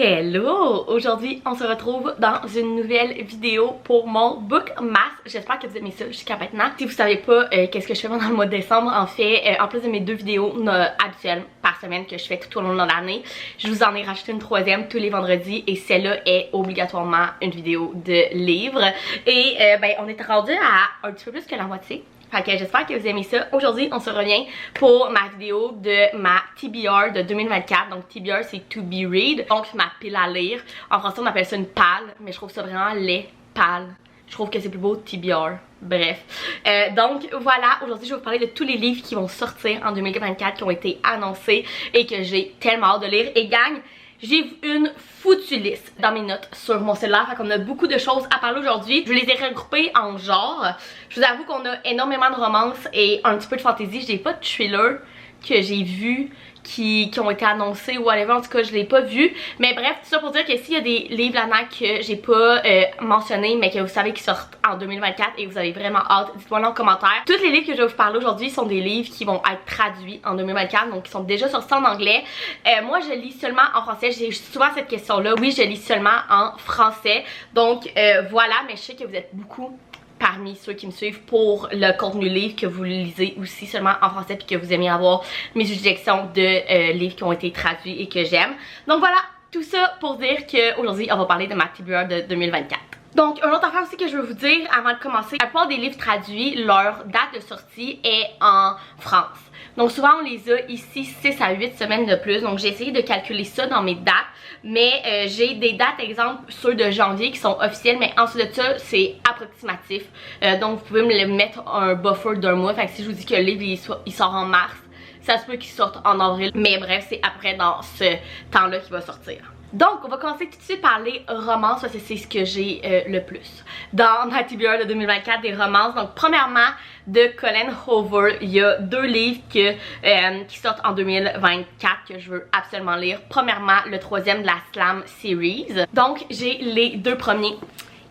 Hello! Aujourd'hui, on se retrouve dans une nouvelle vidéo pour mon book mass. J'espère que vous aimez ça jusqu'à maintenant. Si vous savez pas qu'est-ce que je fais pendant le mois de décembre, en fait, en plus de mes 2 vidéos habituelles par semaine que je fais tout au long de l'année, je vous en ai rajouté une troisième tous les vendredis et celle-là est obligatoirement une vidéo de livre. Et on est rendu à un petit peu plus que la moitié. Fait que j'espère que vous aimez ça. Aujourd'hui, on se revient pour ma vidéo de ma TBR de 2024. Donc TBR, c'est To Be Read. Donc ma pile à lire. En français, on appelle ça une palle, mais je trouve ça vraiment laid, pâle. Je trouve que c'est plus beau TBR. Bref. Donc voilà, aujourd'hui, je vais vous parler de tous les livres qui vont sortir en 2024, qui ont été annoncés et que j'ai tellement hâte de lire. Et gang, j'ai une foutue liste dans mes notes sur mon cellulaire, fait qu'on a beaucoup de choses à parler aujourd'hui. Je les ai regroupées en genres. Je vous avoue qu'on a énormément de romances et un petit peu de fantasy. J'ai pas de thriller que j'ai vu qui ont été annoncés ou whatever, en tout cas je l'ai pas vu. Mais bref, tout ça pour dire que s'il y a des livres là-dedans que j'ai pas mentionnés mais que vous savez qu'ils sortent en 2024 et vous avez vraiment hâte, dites-moi là en commentaire. Tous les livres que je vais vous parler aujourd'hui sont des livres qui vont être traduits en 2024, donc qui sont déjà sortis en anglais. Moi je lis seulement en français, j'ai souvent cette question là. Oui, je lis seulement en français, donc voilà, mais je sais que vous êtes beaucoup parmi ceux qui me suivent pour le contenu livre, que vous lisez aussi seulement en français puis que vous aimez avoir mes suggestions de livres qui ont été traduits et que j'aime. Donc voilà, tout ça pour dire qu'aujourd'hui on va parler de ma TBR de 2024. Donc, une autre affaire aussi que je veux vous dire avant de commencer, la plupart des livres traduits, leur date de sortie est en France. Donc souvent on les a ici 6 à 8 semaines de plus. Donc j'ai essayé de calculer ça dans mes dates. Mais j'ai des dates, exemple ceux de janvier qui sont officiels. Mais ensuite de ça c'est approximatif. Donc vous pouvez me mettre un buffer d'un mois. Fait que si je vous dis que le livre il sort en mars, ça se peut qu'il sorte en avril. Mais bref, c'est après dans ce temps-là qu'il va sortir. Donc, on va commencer tout de suite par les romances, parce que c'est ce que j'ai le plus dans ma TBR de 2024, des romances. Donc, premièrement, de Colleen Hoover, il y a 2 livres qui sortent en 2024 que je veux absolument lire. Premièrement, le 3e de la Slam Series. Donc, j'ai les 2 premiers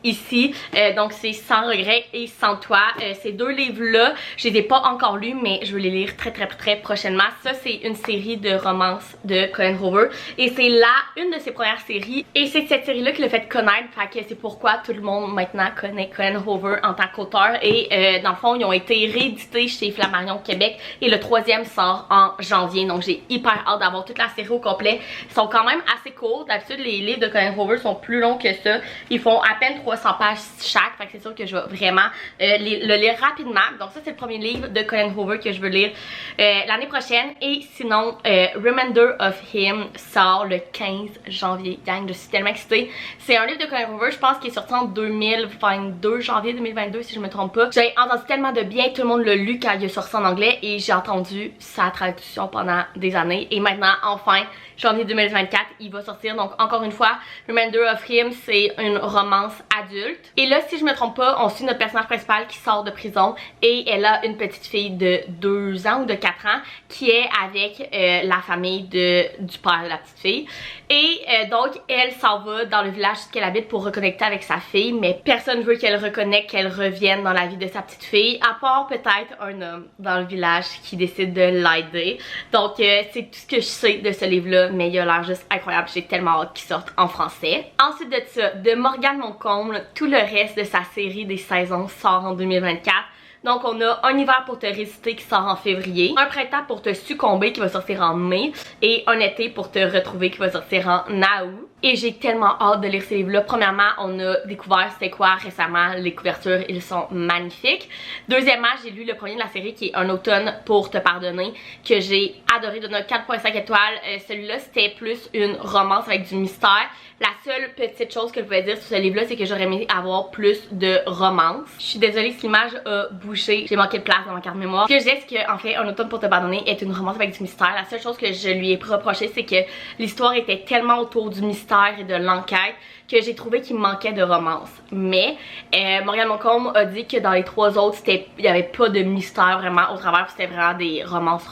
ici, donc c'est Sans regret et Sans toi. Ces 2 livres là je les ai pas encore lus mais je veux les lire très prochainement. Ça c'est une série de romances de Colleen Hoover et c'est une de ses premières séries et c'est cette série là qui l'a fait connaître, fait que c'est pourquoi tout le monde maintenant connaît Colleen Hoover en tant qu'auteur. Et dans le fond ils ont été réédités chez Flammarion Québec et le 3e sort en janvier, donc j'ai hyper hâte d'avoir toute la série au complet. Ils sont quand même assez courts, d'habitude les livres de Colleen Hoover sont plus longs que ça, ils font à peine 300 pages chaque, fait que c'est sûr que je vais vraiment le lire rapidement. Donc ça c'est le premier livre de Colleen Hoover que je veux lire l'année prochaine. Et sinon Remainder of Him sort le 15 janvier. Gang, je suis tellement excitée. C'est un livre de Colleen Hoover, je pense qu'il est sorti en 2022, janvier 2022 si je me trompe pas. J'ai entendu tellement de bien, tout le monde l'a lu quand il est sorti en anglais et j'ai entendu sa traduction pendant des années et maintenant enfin janvier 2024 il va sortir. Donc encore une fois, Remainder of Him c'est une romance adulte. Et là si je me trompe pas, on suit notre personnage principal qui sort de prison et elle a une petite fille de 2 ans ou de 4 ans qui est avec la famille du père de la petite fille. Et donc elle s'en va dans le village qu'elle habite pour reconnecter avec sa fille, mais personne veut qu'elle reconnecte, qu'elle revienne dans la vie de sa petite fille, à part peut-être un homme dans le village qui décide de l'aider. Donc c'est tout ce que je sais de ce livre là, mais il a l'air juste incroyable, j'ai tellement hâte qu'il sorte en français. Ensuite de ça, de Morgane Moncomble, tout le reste de sa série des saisons sort en 2024. Donc on a Un hiver pour te résister qui sort en février, Un printemps pour te succomber qui va sortir en mai et Un été pour te retrouver qui va sortir en août. Et j'ai tellement hâte de lire ces livres-là. Premièrement, on a découvert c'était quoi récemment, les couvertures, ils sont magnifiques. Deuxièmement, j'ai lu le premier de la série qui est Un automne pour te pardonner, que j'ai adoré, de notre 4.5 étoiles. Celui-là, c'était plus une romance avec du mystère. La seule petite chose que je pouvais dire sur ce livre-là, c'est que j'aurais aimé avoir plus de romance. Je suis désolée si l'image a bougé, j'ai manqué de place dans ma carte mémoire. Ce que je dis, c'est qu'en fait, Un automne pour te pardonner est une romance avec du mystère. La seule chose que je lui ai reproché, c'est que l'histoire était tellement autour du mystère et de l'enquête que j'ai trouvé qu'il me manquait de romance. Mais Morgane Moncomble a dit que dans les 3 autres, il n'y avait pas de mystère vraiment au travers, c'était vraiment des romances.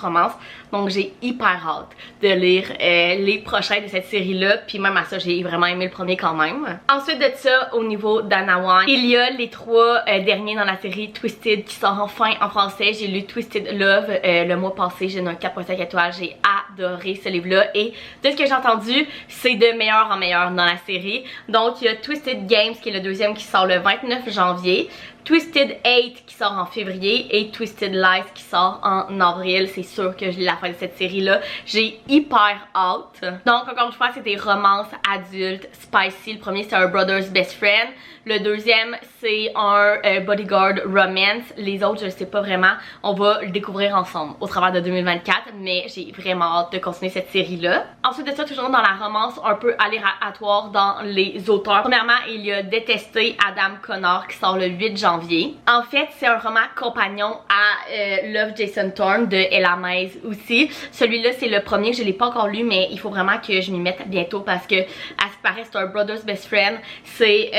Donc j'ai hyper hâte de lire les prochains de cette série-là. Puis même à ça, j'ai vraiment aimé le premier quand même. Ensuite de ça, au niveau d'Anna Wang, il y a les 3 derniers dans la série Twisted qui sort enfin en français. J'ai lu Twisted Love le mois passé, j'ai donné un 4.5 étoiles, j'ai adoré ce livre-là et de ce que j'ai entendu, c'est de meilleur en meilleur dans la série. Donc il y a Twisted Games qui est le deuxième qui sort le 29 janvier. Twisted 8 qui sort en février et Twisted Lies qui sort en avril. C'est sûr que je lis la fin de cette série-là. J'ai hyper hâte. Donc encore une fois, c'est des romances adultes spicy. Le premier c'est un Brother's Best Friend. Le deuxième c'est un Bodyguard Romance. Les autres je ne sais pas vraiment. On va le découvrir ensemble au travers de 2024. Mais j'ai vraiment hâte de continuer cette série-là. Ensuite de ça, toujours dans la romance un peu aléatoire dans les auteurs. Premièrement, il y a Détesté Adam Connor qui sort le 8 janvier. En fait, c'est un roman compagnon à Love Jason Thorne de Ella Mays aussi. Celui-là, c'est le premier, je l'ai pas encore lu, mais il faut vraiment que je m'y mette bientôt parce que, à ce qui paraît, c'est un Brother's Best Friend. C'est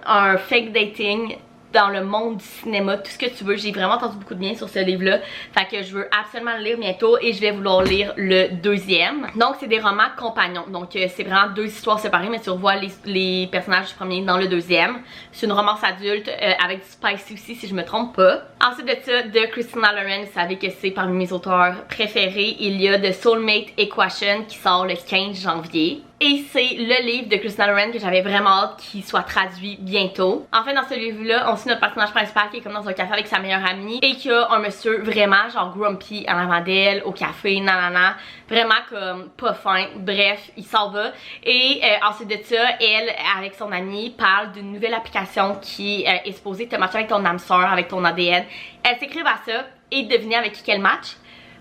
un fake dating dans le monde du cinéma, tout ce que tu veux. J'ai vraiment entendu beaucoup de bien sur ce livre-là. Fait que je veux absolument le lire bientôt et je vais vouloir lire le deuxième. Donc c'est des romans compagnons. Donc c'est vraiment deux histoires séparées, mais tu revois les personnages du premier dans le deuxième. C'est une romance adulte avec du spicy aussi si je me trompe pas. Ensuite de ça, de Christina Lauren, vous savez que c'est parmi mes auteurs préférés. Il y a The Soulmate Equation qui sort le 15 janvier. Et c'est le livre de Christina Lauren que j'avais vraiment hâte qu'il soit traduit bientôt. En fait, dans ce livre-là, on suit notre personnage principal qui est comme dans un café avec sa meilleure amie et qui a un monsieur vraiment genre grumpy en avant d'elle, au café, nanana, vraiment comme pas fin. Bref, il s'en va. Et ensuite de ça, elle, avec son amie, parle d'une nouvelle application qui est supposée te matcher avec ton âme sœur, avec ton ADN. Elles s'écrivent à ça et devinez avec qui qu'elle match?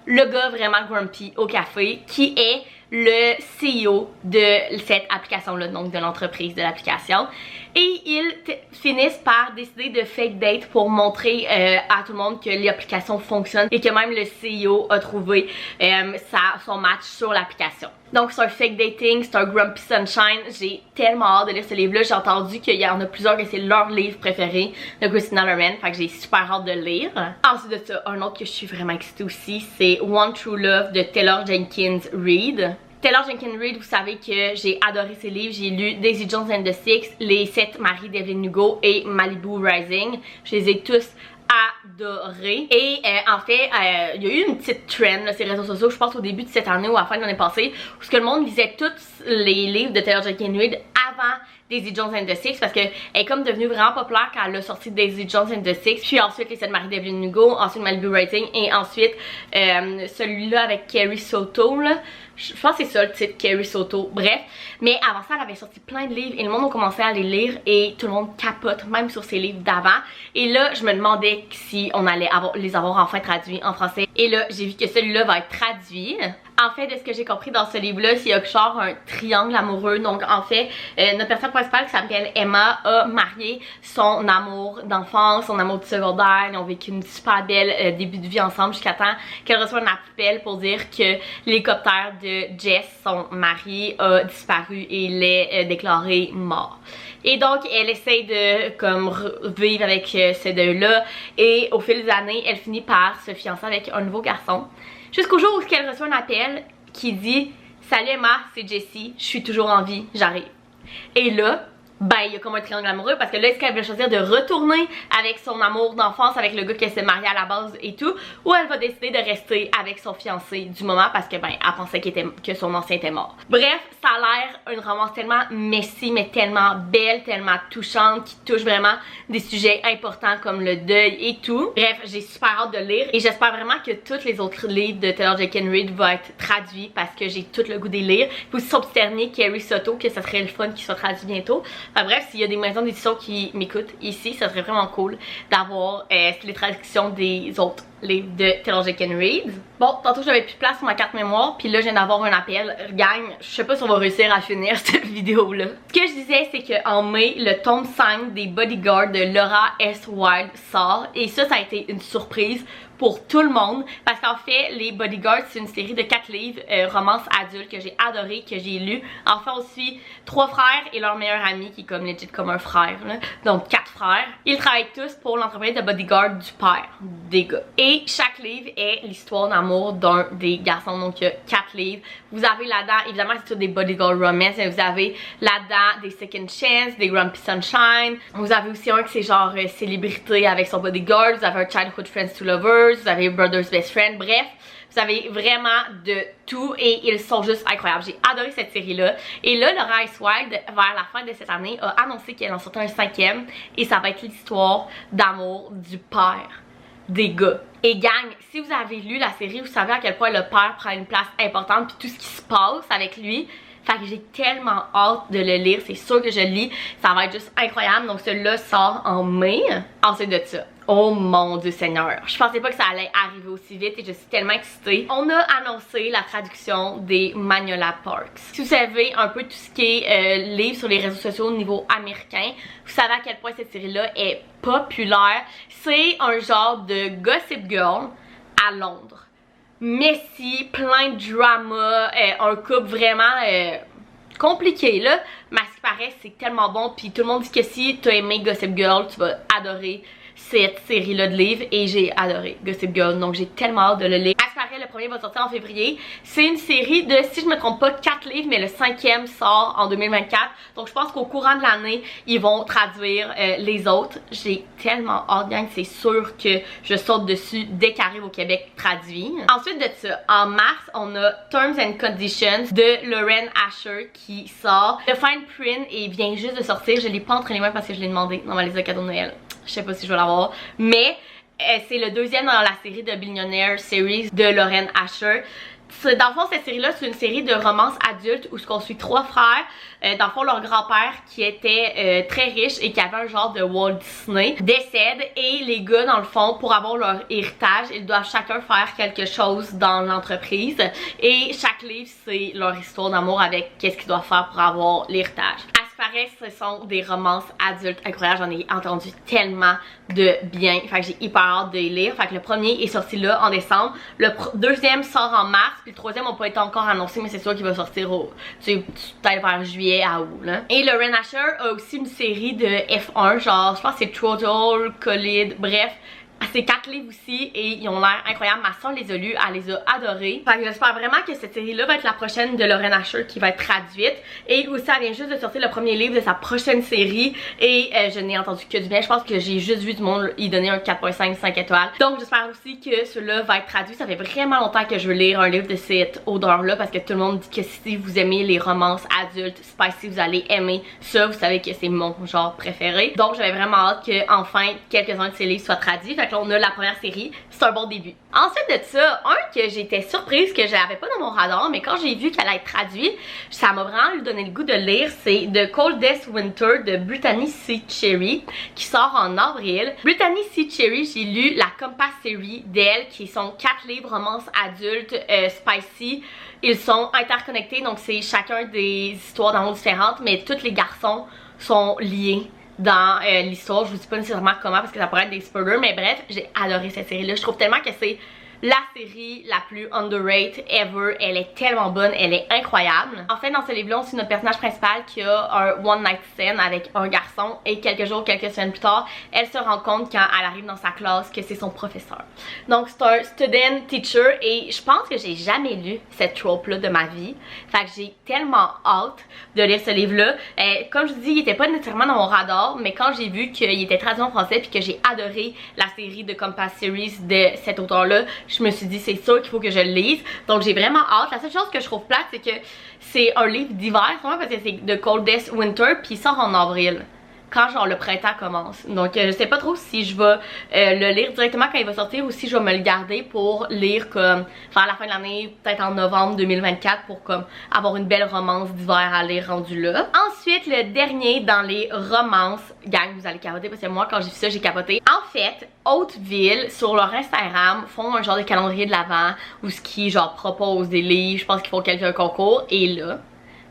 Le gars vraiment grumpy au café qui est le CEO de cette application-là, donc de l'entreprise de l'application. Et ils finissent par décider de fake date pour montrer à tout le monde que l'application fonctionne et que même le CEO a trouvé son match sur l'application. Donc c'est un fake dating, c'est un Grumpy Sunshine. J'ai tellement hâte de lire ce livre-là. J'ai entendu qu'il y en a plusieurs que c'est leur livre préféré de Christina Lauren. Fait que j'ai super hâte de le lire. Ensuite de ça, un autre que je suis vraiment excitée aussi, c'est One True Love de Taylor Jenkins Reid. Taylor Jenkins Reid, vous savez que j'ai adoré ses livres. J'ai lu Daisy Jones and the Six, Les 7 maris d'Evelyn Hugo et Malibu Rising. Je les ai tous adoré. Et en fait, il y a eu une petite trend sur les réseaux sociaux, je pense au début de cette année ou à la fin de l'année passée, où ce que le monde lisait tous les livres de Taylor Jenkins Reid avant Daisy Jones and the Six, parce qu'elle est comme devenue vraiment populaire quand elle a sorti Daisy Jones and the Six, puis ensuite Les 7 maris d'Evelyn Hugo, ensuite Malibu Rising, et ensuite celui-là avec Carrie Soto, là. Je pense que c'est ça le titre, Carrie Soto. Bref, mais avant ça, elle avait sorti plein de livres et le monde a commencé à les lire et tout le monde capote, même sur ses livres d'avant. Et là, je me demandais si on allait les avoir enfin traduits en français. Et là, j'ai vu que celui-là va être traduit. En fait, de ce que j'ai compris dans ce livre-là, c'est qu'il y a genre un triangle amoureux. Donc, en fait, notre personne principale qui s'appelle Emma a marié son amour d'enfance, son amour de secondaire. Ils ont vécu une super belle début de vie ensemble jusqu'à temps qu'elle reçoit un appel pour dire que l'hélicoptère de Jess, son mari, a disparu et il est déclaré mort. Et donc, elle essaye de comme vivre avec ce deuil-là. Et au fil des années, elle finit par se fiancer avec un nouveau garçon. Jusqu'au jour où elle reçoit un appel qui dit « Salut Emma, c'est Jessie, je suis toujours en vie, j'arrive. » Et là, ben il y a comme un triangle amoureux parce que là, est-ce qu'elle va choisir de retourner avec son amour d'enfance, avec le gars qu'elle s'est mariée à la base et tout, ou elle va décider de rester avec son fiancé du moment parce que ben elle pensait que son ancien était mort. Bref, ça a l'air une romance tellement messy mais tellement belle, tellement touchante, qui touche vraiment des sujets importants comme le deuil et tout. Bref, j'ai super hâte de lire et j'espère vraiment que tous les autres livres de Taylor Jenkins Reid vont être traduits parce que j'ai tout le goût de les lire. Puis aussi son petit dernier, Carrie Soto, que ça serait le fun qu'il soit traduit bientôt. Enfin bref, s'il y a des maisons d'édition qui m'écoutent ici, ça serait vraiment cool d'avoir les traductions des autres livres de Taylor Jenkins Reid. Bon, tantôt j'avais plus de place sur ma carte mémoire, puis là je viens d'avoir un appel. Gang, je sais pas si on va réussir à finir cette vidéo-là. Ce que je disais, c'est qu'en mai, le tome 5 des Bodyguards de Laura S. Wilde sort, et ça a été une surprise pour tout le monde parce qu'en fait les Bodyguards c'est une série de 4 livres romance adulte que j'ai adoré, que j'ai lu. Enfin on suit 3 frères et leur meilleur ami qui est comme legit comme un frère là. Donc 4 frères. Ils travaillent tous pour l'entreprise de bodyguard du père des gars. Et chaque livre est l'histoire d'amour d'un des garçons. Donc il y a 4 livres. Vous avez là-dedans, évidemment c'est tout des bodyguard romance, mais vous avez là-dedans des second chance, des Grumpy Sunshine. Vous avez aussi un qui c'est genre célébrité avec son bodyguard. Vous avez un childhood friends to lovers. Vous avez Brother's Best Friend, bref, Vous avez vraiment de tout et ils sont juste incroyables. J'ai adoré cette série-là. Et là, Laura Ice Wild, vers la fin de cette année, a annoncé qu'elle en sortait un 5e et ça va être l'histoire d'amour du père des gars. Et gang, si vous avez lu la série, vous savez à quel point le père prend une place importante puis tout ce qui se passe avec lui. Fait que j'ai tellement hâte de le lire, c'est sûr que je le lis, ça va être juste incroyable. Donc celui-là sort en mai. Ensuite de ça, oh mon Dieu Seigneur, je pensais pas que ça allait arriver aussi vite et je suis tellement excitée. On a annoncé la traduction des Magnolia Parks. Si vous savez un peu tout ce qui est livre sur les réseaux sociaux au niveau américain, vous savez à quel point cette série-là est populaire. C'est un genre de Gossip Girl à Londres. Messy, plein de drama, un couple vraiment compliqué là, mais à ce qui paraît c'est tellement bon, puis tout le monde dit que si tu as aimé Gossip Girl, tu vas adorer cette série là de livres et j'ai adoré Gossip Girl, donc j'ai tellement hâte de le lire. À ce qui paraît, le premier va sortir en février. C'est une série de, si je me trompe pas, 4 livres, mais le 5e sort en 2024, donc je pense qu'au courant de l'année ils vont traduire les autres. J'ai tellement hâte, gang, c'est sûr que je saute dessus dès qu'il arrive au Québec traduit. Ensuite de ça, en mars, on a Terms and Conditions de Lauren Asher qui sort. The Fine Print et vient juste de sortir, je l'ai pas entre les mains parce que je l'ai demandé dans ma liste de cadeaux de Noël. Je sais pas si je vais l'avoir, mais c'est le deuxième dans la série de Billionaire Series de Lauren Asher. Dans le fond, cette série-là, c'est une série de romances adultes où on suit 3 frères. Dans le fond, leur grand-père, qui était très riche et qui avait un genre de Walt Disney, décède. Et les gars, dans le fond, pour avoir leur héritage, ils doivent chacun faire quelque chose dans l'entreprise. Et chaque livre, c'est leur histoire d'amour avec qu'est-ce qu'ils doivent faire pour avoir l'héritage. Pareil, ce sont des romances adultes incroyables, j'en ai entendu tellement de bien, fait que j'ai hyper hâte de les lire. Fait que le premier est sorti là en décembre, le deuxième sort en mars, puis le troisième n'a pas été encore annoncé, mais c'est sûr qu'il va sortir peut-être vers juillet à août là. Et Lauren Asher a aussi une série de F1, genre je pense que c'est Throttle, Collide, bref. C'est 4 livres aussi et ils ont l'air incroyables. Ma soeur les a lus, elle les a adorés. Fait que j'espère vraiment que cette série-là va être la prochaine de Lauren Asher qui va être traduite. Et aussi, elle vient juste de sortir le premier livre de sa prochaine série. Et je n'ai entendu que du bien. Je pense que j'ai juste vu du monde y donner un 4.5, 5 étoiles. Donc j'espère aussi que celui-là va être traduit. Ça fait vraiment longtemps que je veux lire un livre de cette odeur-là parce que tout le monde dit que si vous aimez les romances adultes spicy, vous allez aimer ça. Vous savez que c'est mon genre préféré. Donc j'avais vraiment hâte que enfin quelques-uns de ces livres soient traduits. Fait que là, on a la première série, c'est un bon début. Ensuite de ça, un que j'étais surprise que je n'avais pas dans mon radar, mais quand j'ai vu qu'elle allait être traduite, ça m'a vraiment donné le goût de lire. C'est The Coldest Winter de Brittany C. Cherry qui sort en avril. Brittany C. Cherry, j'ai lu la Compass Series d'elle qui sont 4 livres romances adultes spicy. Ils sont interconnectés, donc c'est chacun des histoires d'amour différentes, mais tous les garçons sont liés dans l'histoire. Je vous dis pas nécessairement comment parce que ça pourrait être des spoilers, mais bref, j'ai adoré cette série là. Je trouve tellement que c'est la série la plus underrated ever. Elle est tellement bonne, elle est incroyable. En fait, dans ce livre-là, on suit notre personnage principal qui a un one night stand avec un garçon et quelques semaines plus tard, elle se rend compte quand elle arrive dans sa classe que c'est son professeur. Donc c'est un student teacher et je pense que j'ai jamais lu cette trope-là de ma vie. Fait que j'ai tellement hâte de lire ce livre-là. Comme je vous dis, il était pas nécessairement dans mon radar, mais quand j'ai vu qu'il était traduit en français puis que j'ai adoré la série de Compass Series de cet auteur-là, je me suis dit c'est sûr qu'il faut que je le lise. Donc j'ai vraiment hâte. La seule chose que je trouve plate, c'est que c'est un livre d'hiver, parce que c'est The Coldest Winter, puis il sort en avril, quand genre le printemps commence. Donc je sais pas trop si je vais le lire directement quand il va sortir ou si je vais me le garder pour lire comme vers la fin de l'année, peut-être en novembre 2024 pour comme avoir une belle romance d'hiver à lire rendu là. Ensuite, le dernier dans les romances, gang, vous allez capoter parce que moi quand j'ai vu ça j'ai capoté. En fait, Hauteville sur leur Instagram font un genre de calendrier de l'Avent où ce qui genre propose des livres, je pense qu'ils font quelques concours et là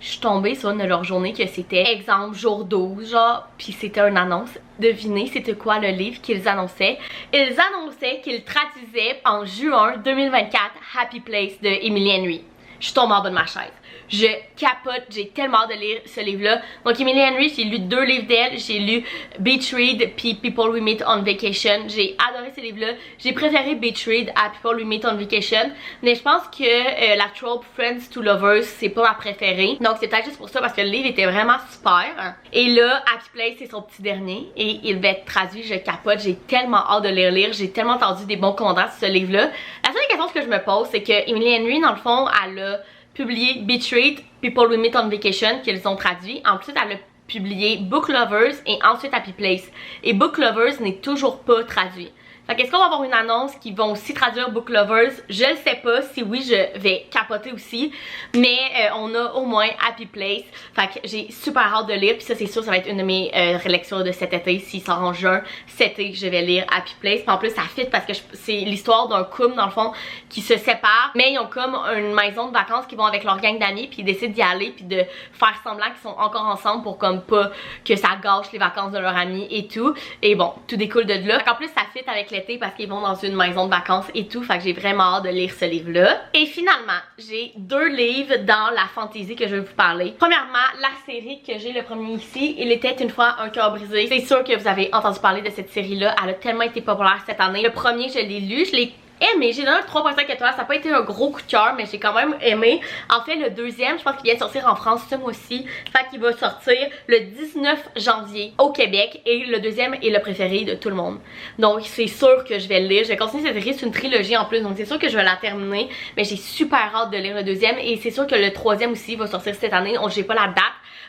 je suis tombée sur une de leurs journées que c'était exemple jour 12 genre, puis c'était une annonce. Devinez c'était quoi le livre qu'ils annonçaient? Ils annonçaient qu'ils traduisaient en juin 2024 Happy Place de Emily Henry. je suis tombée en bas de ma chaise. Je capote, j'ai tellement hâte de lire ce livre-là. Donc Emily Henry, j'ai lu 2 livres d'elle. J'ai lu Beach Read puis People We Meet on Vacation. J'ai adoré ces livres-là. J'ai préféré Beach Read à People We Meet on Vacation. Mais je pense que la trope Friends to Lovers, c'est pas ma préférée. Donc c'est peut-être juste pour ça parce que le livre était vraiment super. Et là, Happy Place, c'est son petit dernier. Et il va être traduit, je capote. J'ai tellement hâte de le lire. J'ai tellement entendu des bons commentaires sur ce livre-là. La seule question que je me pose, c'est que Emily Henry, dans le fond, elle a publié Beach Read, People We Meet on Vacation, qu'ils ont traduit. Ensuite, elle a publié Book Lovers et ensuite Happy Place. Et Book Lovers n'est toujours pas traduit. Fait qu'est-ce qu'on va avoir une annonce qui vont aussi traduire Book Lovers? Je le sais pas. Si oui, je vais capoter aussi. Mais on a au moins Happy Place. Fait que j'ai super hâte de lire. Puis ça, c'est sûr, ça va être une de mes lectures de cet été. S'il sort en juin, cet été, je vais lire Happy Place. Puis en plus, ça fit parce que c'est l'histoire d'un couple, dans le fond, qui se sépare. Mais ils ont comme une maison de vacances qui vont avec leur gang d'amis. Puis ils décident d'y aller. Puis de faire semblant qu'ils sont encore ensemble pour comme pas que ça gâche les vacances de leur ami et tout. Et bon, tout découle de là. Fait qu'en plus, ça fit avec l'été parce qu'ils vont dans une maison de vacances et tout. Fait que j'ai vraiment hâte de lire ce livre-là. Et finalement, j'ai 2 livres dans la fantasy que je vais vous parler. Premièrement, la série que j'ai, le premier ici, Il était une fois un cœur brisé. C'est sûr que vous avez entendu parler de cette série-là. Elle a tellement été populaire cette année. Le premier, je l'ai lu, je l'ai aimé, j'ai donné un 3.5 étoiles, ça n'a pas été un gros coup de cœur, mais j'ai quand même aimé. En fait, le deuxième, je pense qu'il vient de sortir en France ce mois-ci, fait qu'il va sortir le 19 janvier au Québec, et le deuxième est le préféré de tout le monde. Donc c'est sûr que je vais le lire, je vais continuer cette série, c'est une trilogie en plus, donc c'est sûr que je vais la terminer, mais j'ai super hâte de lire le deuxième, et c'est sûr que le troisième aussi va sortir cette année, j'ai pas la date,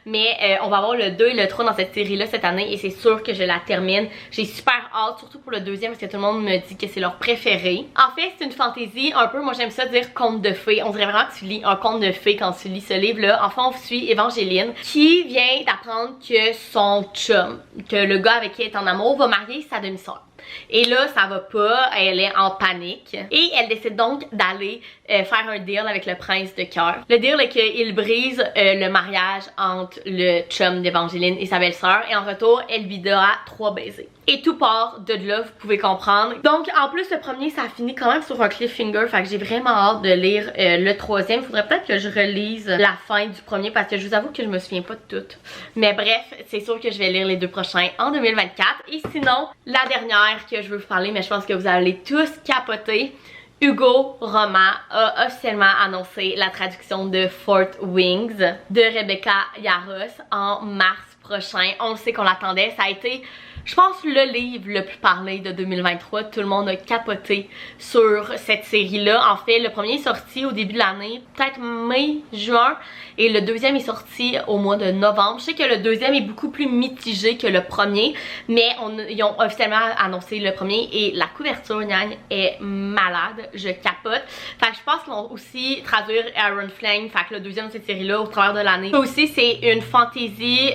mais on va avoir le 2 et le 3 dans cette série-là cette année, et c'est sûr que je la termine. J'ai super hâte, surtout pour le deuxième, parce que tout le monde me dit que c'est leur préféré. En fait, c'est une fantaisie un peu, moi j'aime ça dire conte de fées. On dirait vraiment que tu lis un conte de fées quand tu lis ce livre-là. Enfin, on suit Évangeline qui vient d'apprendre que son chum, que le gars avec qui elle est en amour, va marier sa demi-sœur. Et là, ça va pas, elle est en panique. Et elle décide donc d'aller faire un deal avec le prince de cœur. Le deal est qu'il brise le mariage entre le chum d'Évangeline et sa belle-sœur. Et en retour, elle lui donnera 3 baisers. Et tout part de là, vous pouvez comprendre. Donc, en plus, le premier, ça finit quand même sur un cliffhanger. Fait que j'ai vraiment hâte de lire le troisième. Faudrait peut-être que je relise la fin du premier parce que je vous avoue que je me souviens pas de tout. Mais bref, c'est sûr que je vais lire les 2 prochains en 2024. Et sinon, la dernière que je veux vous parler, mais je pense que vous allez tous capoter. Hugo Roman a officiellement annoncé la traduction de Four Wings de Rebecca Yarros en mars prochain. On le sait qu'on l'attendait. Ça a été, je pense, le livre le plus parlé de 2023. Tout le monde a capoté sur cette série-là. En fait, le premier est sorti au début de l'année, peut-être mai, juin. Et le deuxième est sorti au mois de novembre. Je sais que le deuxième est beaucoup plus mitigé que le premier. Mais ils ont officiellement annoncé le premier. Et la couverture, est malade. Je capote. Fait que je pense qu'ils vont aussi traduire Iron Flame. Fait que le deuxième de cette série-là au travers de l'année. Aussi, c'est une fantasy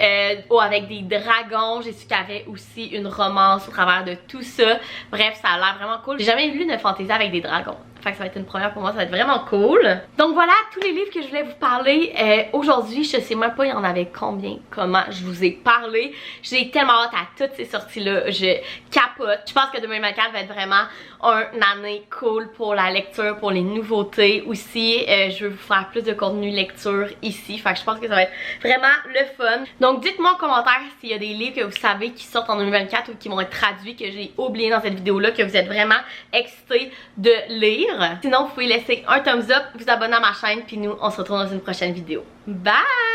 avec des dragons. J'ai su qu'il y avait aussi une romance au travers de tout ça. Bref, ça a l'air vraiment cool. J'ai jamais lu une fantasy avec des dragons. Fait que ça va être une première pour moi, ça va être vraiment cool. Donc voilà tous les livres que je voulais vous parler aujourd'hui. Je sais même pas il y en avait combien, comment je vous ai parlé. J'ai tellement hâte à toutes ces sorties-là. Je capote. Je pense que 2024 va être vraiment une année cool pour la lecture, pour les nouveautés aussi. Je veux vous faire plus de contenu lecture ici. Fait que je pense que ça va être vraiment le fun. Donc dites-moi en commentaire s'il y a des livres que vous savez qui sortent en 2024 ou qui vont être traduits, que j'ai oublié dans cette vidéo-là, que vous êtes vraiment excités de lire. Sinon, vous pouvez laisser un thumbs up, vous abonner à ma chaîne, puis nous, on se retrouve dans une prochaine vidéo. Bye!